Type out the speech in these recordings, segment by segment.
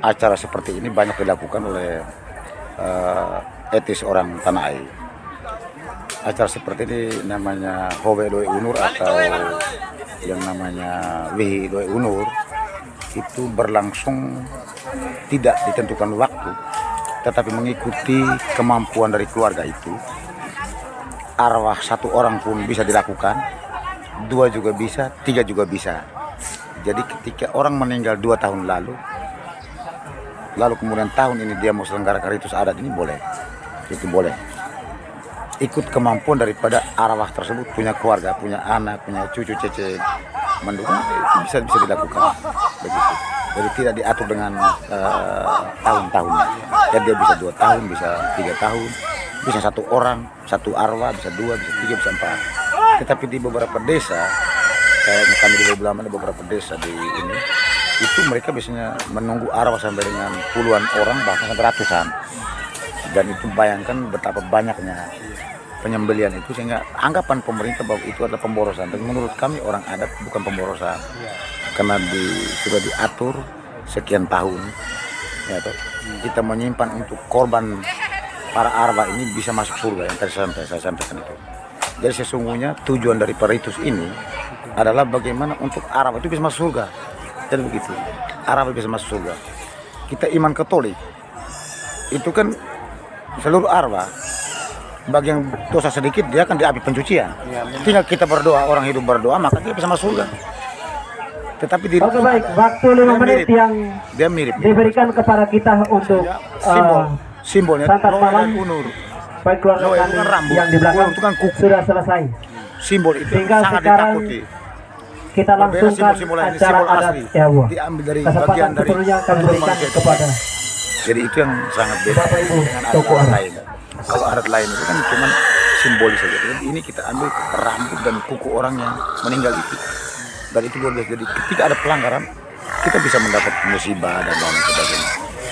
acara seperti ini banyak dilakukan oleh etis orang Tanah Air. Acara seperti ini namanya Howe Doe Unur atau yang namanya Wihi Doe Unur itu berlangsung tidak ditentukan waktu, tetapi mengikuti kemampuan dari keluarga itu. Arwah satu orang pun bisa dilakukan, dua juga bisa, tiga juga bisa. Jadi ketika orang meninggal 2 tahun lalu kemudian tahun ini dia mau selenggarakan ritus adat ini boleh, itu boleh. Ikut kemampuan daripada arwah tersebut, punya keluarga, punya anak, punya cucu cece mendukung, itu bisa dilakukan begitu. Jadi tidak diatur dengan tahun-tahunnya. Jadi dia bisa 2 tahun, bisa 3 tahun, bisa 1 orang, 1 arwah, bisa 2, bisa 3, bisa 4. Tetapi di beberapa desa, kayaknya kami di Belama ada beberapa desa di ini, itu mereka biasanya menunggu arwah sampai dengan puluhan orang, bahkan sampai ratusan. Dan itu bayangkan betapa banyaknya penyembelian itu, sehingga anggapan pemerintah bahwa itu adalah pemborosan. Dan menurut kami orang adat bukan pemborosan, karena sudah diatur sekian tahun, ya toh. Kita menyimpan untuk korban para arwah ini bisa masuk surga, yang tadi saya sampaikan itu. Jadi sesungguhnya tujuan dari ritus ini adalah bagaimana untuk arwah itu bisa masuk surga. Jadi begitu, arwah bisa masuk surga. Kita iman Katolik itu kan seluruh arwah, bagi yang dosa sedikit dia akan diapi pencucian. Tinggal kita berdoa, orang hidup berdoa, maka dia bisa masuk surga. Tetapi Oke, baik, waktu 5 menit yang dia mirip diberikan kepada kita untuk simbolnya santan malam. Unur. Baik, keluarga Loe itu kami kan rambut, yang di belakang itu kan kuku. sudah selesai. Simbol itu Sehingga sangat sekarang ditakuti. kita langsungkan Simbol-simbol lain, acara simbol adat asli, Jawa. diambil dari Kesempatan bagian dari sepenuhnya kami tubuh berikan manusia itu. kepada Jadi itu yang sangat beda Bapak Ibu dengan tokoh adat adat. lain. Kalau adat lain itu kan cuma simbolis saja. Jadi ini kita ambil rambut dan kuku orang yang meninggal itu. Dan itu boleh. Jadi ketika ada pelanggaran, kita bisa mendapat musibah dan lain sebagainya.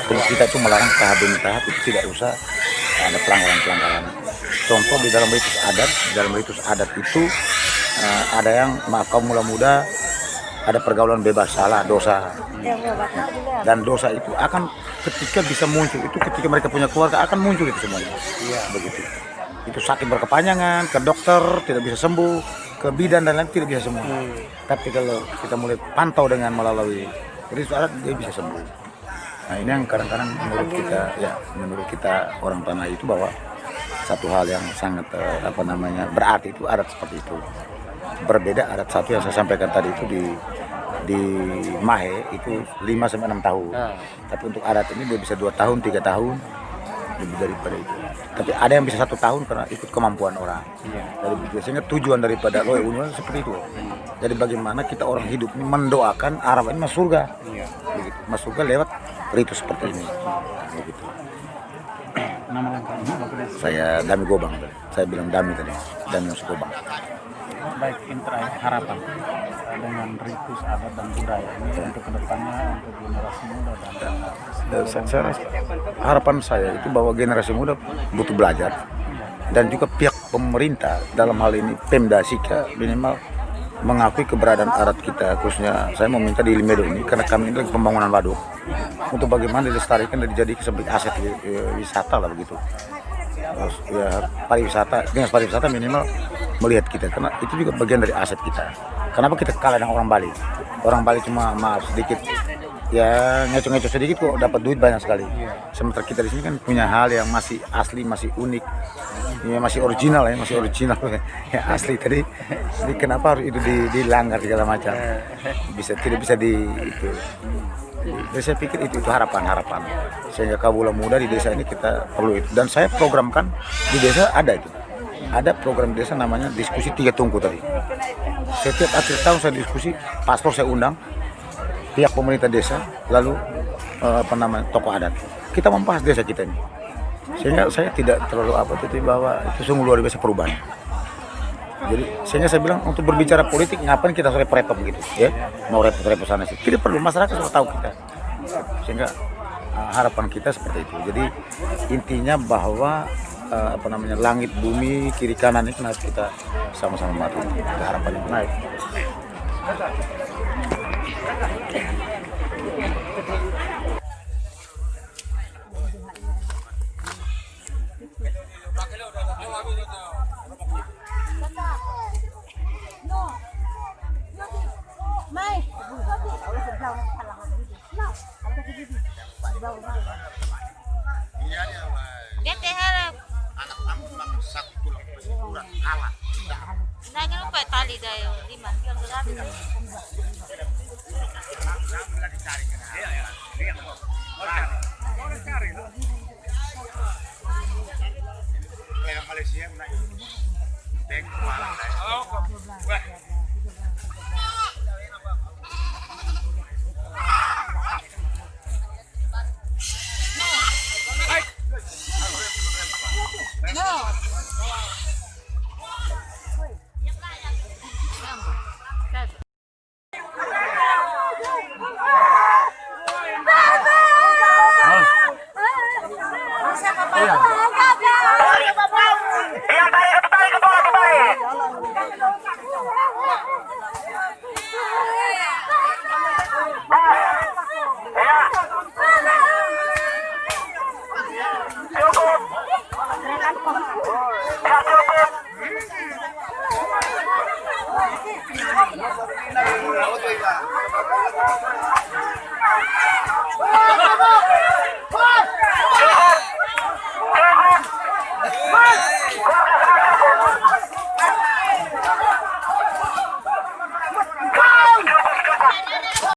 Kalau kita itu melarang tahap demi tahap, itu tidak usah ada pelanggaran-pelanggaran. Contoh di dalam ritus adat itu ada yang, maaf kaum mula muda, ada pergaulan bebas salah, dosa. Dan dosa itu akan ketika bisa muncul, itu ketika mereka punya keluarga akan muncul itu semuanya. Begitu. Itu sakit berkepanjangan, ke dokter tidak bisa sembuh, ke bidan dan lain tidak bisa sembuh. Tapi kalau kita mulai pantau dengan melalui ritus adat, dia bisa sembuh. Nah ini yang kadang-kadang menurut kita orang Tanah itu bahwa satu hal yang sangat berarti itu adat seperti itu. Berbeda adat satu yang saya sampaikan tadi itu di Mahe itu 5-6 tahun. Tapi untuk adat ini dia bisa 2 tahun, 3 tahun, lebih daripada itu. Tapi ada yang bisa 1 tahun karena ikut kemampuan orang. Jadi biasanya tujuan daripada Loe Unur seperti itu. Jadi bagaimana kita orang hidup ini mendoakan arwah ini masuk surga. Begitu. Masuk surga lewat ritus seperti ini. Begitu. Nama lengkapnya Bapak Desa? Saya Dami Gobang. Saya bilang Dami tadi. Dami Yusuf Gobang. Baik, ini terakhir harapan dengan ritus adat dan budaya ini untuk kedepannya, untuk generasi muda dan Saya rasa harapan saya itu bahwa generasi muda butuh belajar, dan juga pihak pemerintah dalam hal ini Pemda Sika minimal mengakui keberadaan adat kita. Khususnya saya meminta di Limedo ini, karena kami ini lagi pembangunan waduk, untuk bagaimana dilestarikan dan dijadikan sebagai aset wisata lah begitu. Terus ya pariwisata minimal melihat kita, karena itu juga bagian dari aset kita. Kenapa kita kalah dengan orang Bali? Orang Bali cuma maaf sedikit, ya ngeco-ngeco sedikit kok dapat duit banyak sekali. Sementara kita di sini kan punya hal yang masih asli, masih unik, ya masih original ya asli tadi. Jadi kenapa harus itu dilanggar segala macam? Tidak bisa itu. Jadi saya pikir itu harapan sehingga kaula muda di desa ini kita perlu itu. Dan saya programkan di desa ada program desa namanya diskusi 3 tungku tadi. Setiap akhir tahun saya diskusi, pastor saya undang, pihak pemerintah desa, lalu tokoh adat. Kita membahas desa kita ini, sehingga saya tidak terlalu bahwa itu sungguh luar biasa perubahan. Jadi sehingga saya bilang untuk berbicara politik ngapain kita repot-repot begitu ya, mau repot-repot sana sih, tidak perlu, masyarakat sudah tahu kita. Sehingga harapan kita seperti itu. Jadi intinya bahwa langit bumi kiri kanan itu harus kita sama-sama mati. Harapan yang naik. Dia teh harap. Anak kamu makan satu tulang kurang kalah. Nah, kan lupa tali dayo 5 yang berarti. Kayak Malaysia naik. Tek kepala.